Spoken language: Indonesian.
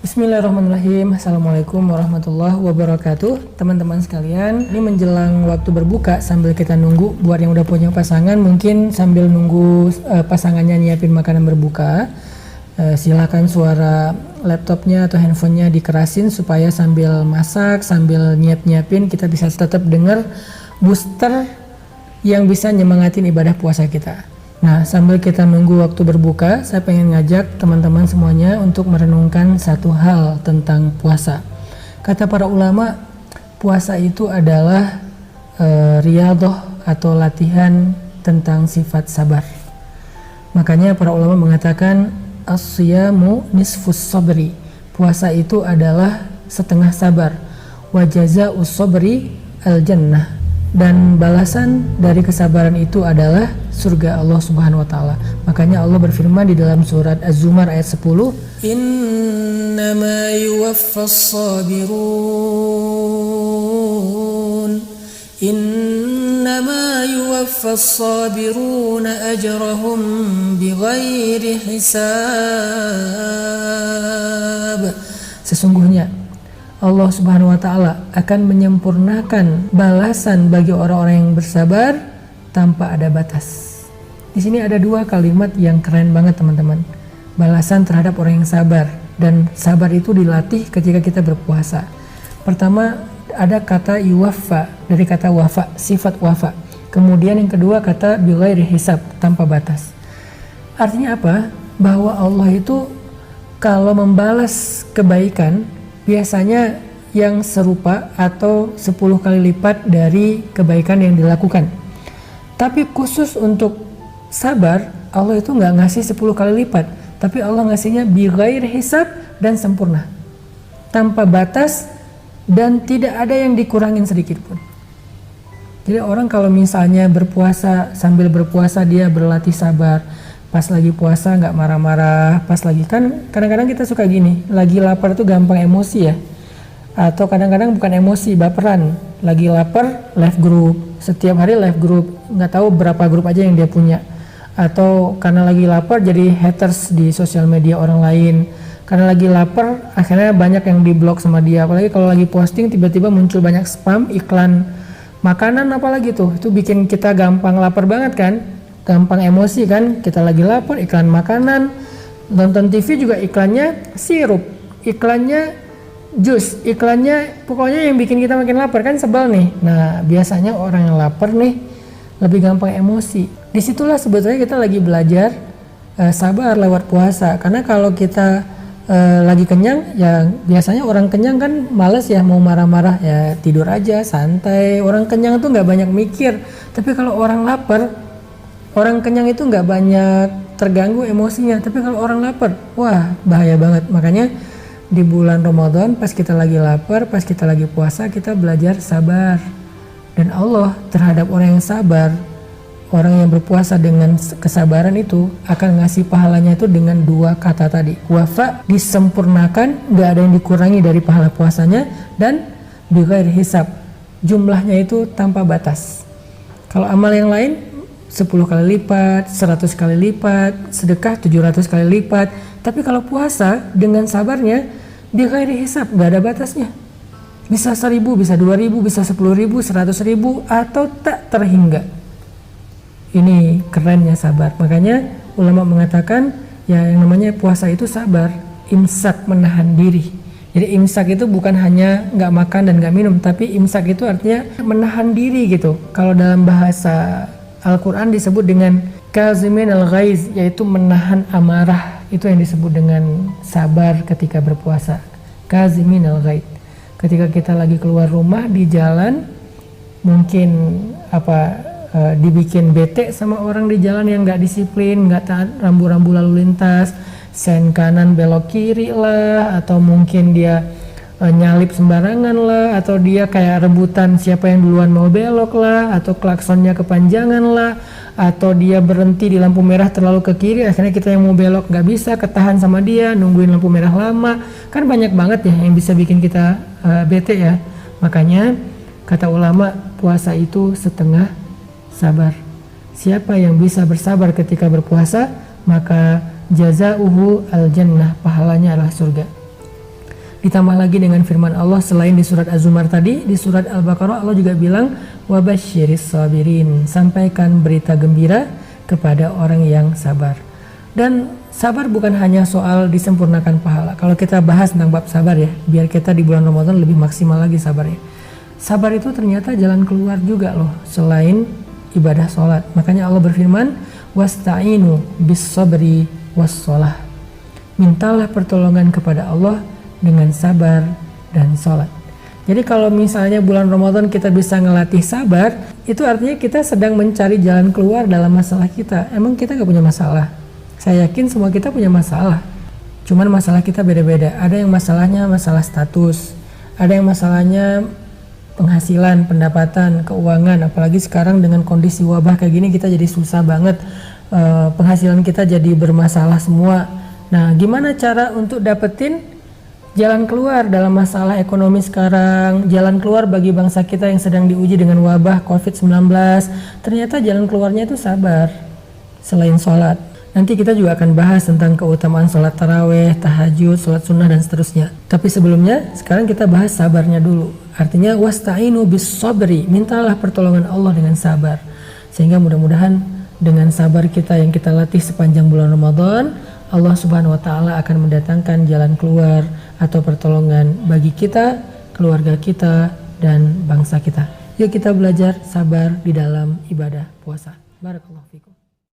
Bismillahirrahmanirrahim. Assalamualaikum warahmatullahi wabarakatuh. Teman-teman sekalian, ini menjelang waktu berbuka sambil kita nunggu. Buat yang udah punya pasangan, mungkin sambil nunggu pasangannya nyiapin makanan berbuka, silakan suara laptopnya atau handphonenya dikerasin supaya sambil masak, sambil nyiapin kita bisa tetap dengar booster yang bisa nyemangatin ibadah puasa kita. Nah, sambil kita nunggu waktu berbuka, saya pengen ngajak teman-teman semuanya untuk merenungkan satu hal tentang puasa. Kata para ulama, puasa itu adalah riyadhah atau latihan tentang sifat sabar. Makanya para ulama mengatakan as-siyamu nisfus sabri. Puasa itu adalah setengah sabar. Wa jazaa'us sabri al-jannah. Dan balasan dari kesabaran itu adalah surga Allah Subhanahu wa taala. Makanya Allah berfirman di dalam surat Az-Zumar ayat 10, "Innama yuwaffas sabirun Innama yuwaffas sabiruna ajrahum bighairi hisab." Sesungguhnya Allah Subhanahu wa taala akan menyempurnakan balasan bagi orang-orang yang bersabar tanpa ada batas. Di sini ada dua kalimat yang keren banget, teman-teman. Balasan terhadap orang yang sabar, dan sabar itu dilatih ketika kita berpuasa. Pertama ada kata yuwaffa, dari kata wafa, sifat wafa. Kemudian yang kedua kata bighairi hisab, tanpa batas. Artinya apa? Bahwa Allah itu kalau membalas kebaikan biasanya yang serupa atau 10 kali lipat dari kebaikan yang dilakukan. Tapi khusus untuk sabar, Allah itu nggak ngasih 10 kali lipat, tapi Allah ngasihnya bighairi hisab dan sempurna, tanpa batas, dan tidak ada yang dikurangin sedikit pun. Jadi orang kalau misalnya berpuasa, sambil berpuasa dia berlatih sabar, pas lagi puasa nggak marah-marah, pas lagi, kan kadang-kadang kita suka gini, lagi lapar tuh gampang emosi ya, atau kadang-kadang bukan emosi, baperan. Lagi lapar live group, setiap hari live group, nggak tahu berapa grup aja yang dia punya. Atau karena lagi lapar jadi haters di sosial media orang lain, karena lagi lapar akhirnya banyak yang diblok sama dia. Apalagi kalau lagi posting tiba-tiba muncul banyak spam iklan makanan, apalagi tuh, itu bikin kita gampang lapar banget kan, gampang emosi kan. Kita lagi lapar, iklan makanan, nonton TV juga iklannya sirup, iklannya jus, iklannya, pokoknya yang bikin kita makin lapar kan, sebel nih. Nah, biasanya orang yang lapar nih lebih gampang emosi. Disitulah sebetulnya kita lagi belajar sabar lewat puasa. Karena kalau kita lagi kenyang, ya biasanya orang kenyang kan males ya, mau marah-marah, ya tidur aja santai. Orang kenyang tuh nggak banyak mikir. Tapi kalau orang lapar, orang kenyang itu nggak banyak terganggu emosinya, tapi kalau orang lapar, wah bahaya banget. Makanya di bulan Ramadan pas kita lagi lapar, pas kita lagi puasa, kita belajar sabar. Dan Allah terhadap orang yang sabar, orang yang berpuasa dengan kesabaran itu akan ngasih pahalanya itu dengan dua kata tadi. Wafa, disempurnakan, nggak ada yang dikurangi dari pahala puasanya, dan bighairi hisab, jumlahnya itu tanpa batas. Kalau amal yang lain 10 kali lipat, 100 kali lipat, sedekah 700 kali lipat. Tapi kalau puasa dengan sabarnya bighairi hisab, nggak ada batasnya. Bisa 1000, bisa 2000, bisa 10.000, 100.000, atau tak terhingga. Ini kerennya sabar. Makanya ulama mengatakan ya yang namanya puasa itu sabar, imsak, menahan diri. Jadi imsak itu bukan hanya nggak makan dan nggak minum, tapi imsak itu artinya menahan diri gitu. Kalau dalam bahasa Al-Quran disebut dengan kazimin al-ghaiz, yaitu menahan amarah. Itu yang disebut dengan sabar ketika berpuasa. Kazimin al-ghaiz. Ketika kita lagi keluar rumah di jalan, mungkin dibikin bete sama orang di jalan yang nggak disiplin, nggak taat rambu-rambu lalu lintas, sen kanan belok kiri lah, atau mungkin dia nyalip sembarangan lah, atau dia kayak rebutan siapa yang duluan mau belok lah, atau klaksonnya kepanjangan lah, atau dia berhenti di lampu merah terlalu ke kiri, akhirnya kita yang mau belok nggak bisa, ketahan sama dia, nungguin lampu merah lama. Kan banyak banget ya yang bisa bikin kita bete ya. Makanya kata ulama, puasa itu setengah sabar. Siapa yang bisa bersabar ketika berpuasa, maka jazauhu al-jannah, pahalanya adalah surga. Ditambah lagi dengan firman Allah selain di surat Az-Zumar tadi, di surat Al-Baqarah Allah juga bilang wabasyiris sabirin, sampaikan berita gembira kepada orang yang sabar. Dan sabar bukan hanya soal disempurnakan pahala. Kalau kita bahas tentang bab sabar ya, biar kita di bulan Ramadan lebih maksimal lagi sabarnya. Sabar itu ternyata jalan keluar juga loh, selain ibadah sholat. Makanya Allah berfirman, wasta'inu bis sabri was sholah. Mintalah pertolongan kepada Allah dengan sabar dan sholat. Jadi kalau misalnya bulan Ramadan kita bisa ngelatih sabar, itu artinya kita sedang mencari jalan keluar dalam masalah kita. Emang kita gak punya masalah? Saya yakin semua kita punya masalah. Cuman masalah kita beda-beda. Ada yang masalahnya masalah status, ada yang masalahnya penghasilan, pendapatan, keuangan. Apalagi sekarang dengan kondisi wabah kayak gini kita jadi susah banget. Penghasilan kita jadi bermasalah semua. Nah, gimana cara untuk dapetin jalan keluar dalam masalah ekonomi sekarang, jalan keluar bagi bangsa kita yang sedang diuji dengan wabah COVID-19? Ternyata jalan keluarnya itu sabar, selain sholat. Nanti kita juga akan bahas tentang keutamaan sholat taraweh, tahajud, sholat sunnah, dan seterusnya. Tapi sebelumnya, sekarang kita bahas sabarnya dulu. Artinya, wasta'inu bis sabri, mintalah pertolongan Allah dengan sabar. Sehingga mudah-mudahan dengan sabar kita yang kita latih sepanjang bulan Ramadan, Allah Subhanahu wa Ta'ala akan mendatangkan jalan keluar atau pertolongan bagi kita, keluarga kita, dan bangsa kita. Yuk kita belajar sabar di dalam ibadah puasa. Barakallahu fikum.